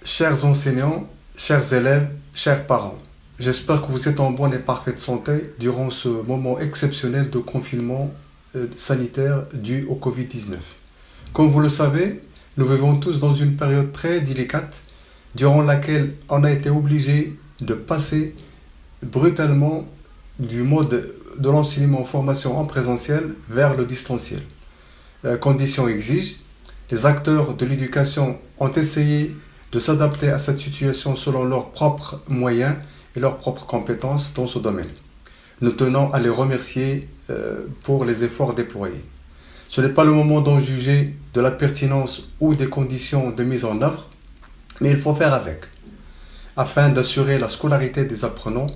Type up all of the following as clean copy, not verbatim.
Chers enseignants, chers élèves, chers parents, j'espère que vous êtes en bonne et parfaite santé durant ce moment exceptionnel de confinement sanitaire dû au Covid-19. Comme vous le savez, nous vivons tous dans une période très délicate durant laquelle on a été obligé de passer brutalement du mode de l'enseignement en formation en présentiel vers le distanciel. Conditions exigent, les acteurs de l'éducation ont essayé de s'adapter à cette situation selon leurs propres moyens et leurs propres compétences dans ce domaine. Nous tenons à les remercier pour les efforts déployés. Ce n'est pas le moment d'en juger de la pertinence ou des conditions de mise en œuvre, mais il faut faire avec, afin d'assurer la scolarité des apprenants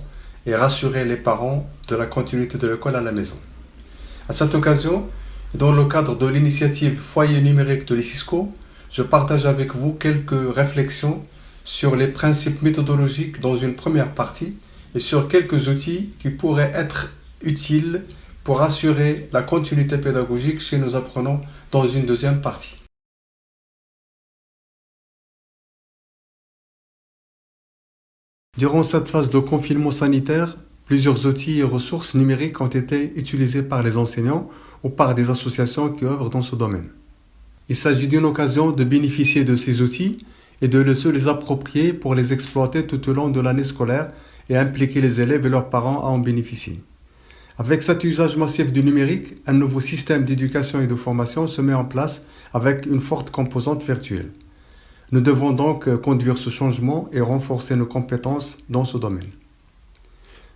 et rassurer les parents de la continuité de l'école à la maison. À cette occasion, dans le cadre de l'initiative Foyer numérique de l'ICISCO, je partage avec vous quelques réflexions sur les principes méthodologiques dans une première partie et sur quelques outils qui pourraient être utiles pour assurer la continuité pédagogique chez nos apprenants dans une deuxième partie. Durant cette phase de confinement sanitaire, plusieurs outils et ressources numériques ont été utilisés par les enseignants ou par des associations qui œuvrent dans ce domaine. Il s'agit d'une occasion de bénéficier de ces outils et de se les approprier pour les exploiter tout au long de l'année scolaire et impliquer les élèves et leurs parents à en bénéficier. Avec cet usage massif du numérique, un nouveau système d'éducation et de formation se met en place avec une forte composante virtuelle. Nous devons donc conduire ce changement et renforcer nos compétences dans ce domaine.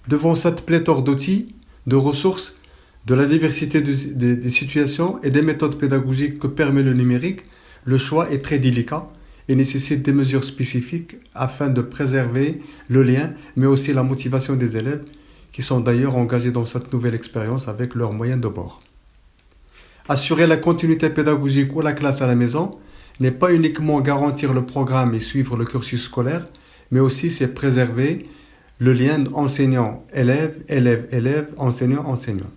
Devant cette pléthore d'outils, de ressources, de la diversité des situations et des méthodes pédagogiques que permet le numérique, le choix est très délicat et nécessite des mesures spécifiques afin de préserver le lien, mais aussi la motivation des élèves qui sont d'ailleurs engagés dans cette nouvelle expérience avec leurs moyens de bord. Assurer la continuité pédagogique ou la classe à la maison n'est pas uniquement garantir le programme et suivre le cursus scolaire, mais aussi c'est préserver le lien enseignant-élève, élève-élève, enseignant-enseignant.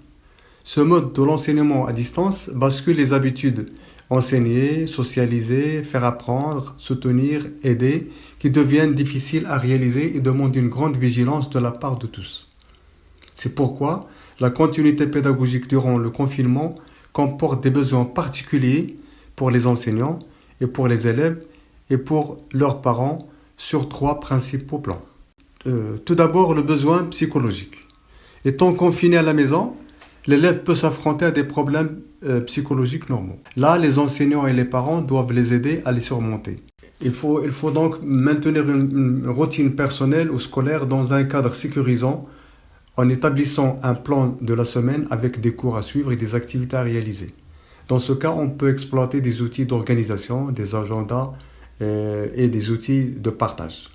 Ce mode de l'enseignement à distance bascule les habitudes enseigner, socialiser, faire apprendre, soutenir, aider, qui deviennent difficiles à réaliser et demandent une grande vigilance de la part de tous. C'est pourquoi la continuité pédagogique durant le confinement comporte des besoins particuliers pour les enseignants et pour les élèves et pour leurs parents sur trois principaux plans. Tout d'abord, le besoin psychologique. Étant confiné à la maison, l'élève peut s'affronter à des problèmes psychologiques normaux. Là, les enseignants et les parents doivent les aider à les surmonter. Il faut donc maintenir une routine personnelle ou scolaire dans un cadre sécurisant en établissant un plan de la semaine avec des cours à suivre et des activités à réaliser. Dans ce cas, on peut exploiter des outils d'organisation, des agendas et des outils de partage.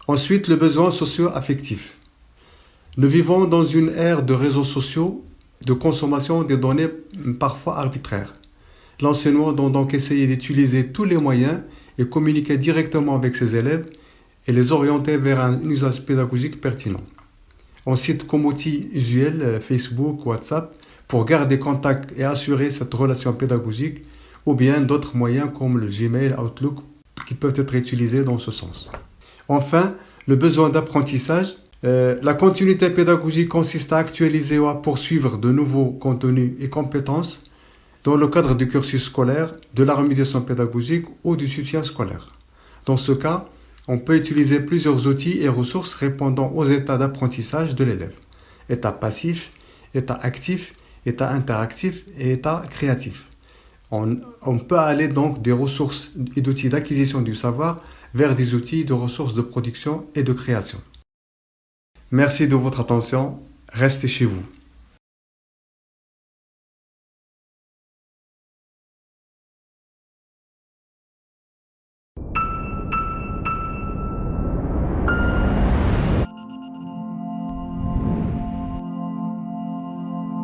Ensuite, le besoin socio-affectif. Nous vivons dans une ère de réseaux sociaux, de consommation des données parfois arbitraires. L'enseignant doit donc essayer d'utiliser tous les moyens et communiquer directement avec ses élèves et les orienter vers un usage pédagogique pertinent. On cite comme outil usuel Facebook, WhatsApp pour garder contact et assurer cette relation pédagogique ou bien d'autres moyens comme le Gmail, Outlook qui peuvent être utilisés dans ce sens. Enfin, le besoin d'apprentissage. La continuité pédagogique consiste à actualiser ou à poursuivre de nouveaux contenus et compétences dans le cadre du cursus scolaire, de la remédiation pédagogique ou du soutien scolaire. Dans ce cas, on peut utiliser plusieurs outils et ressources répondant aux états d'apprentissage de l'élève. État passif, état actif, état interactif et état créatif. On peut aller donc des ressources et d'outils d'acquisition du savoir vers des outils de ressources de production et de création. Merci de votre attention. Restez chez vous.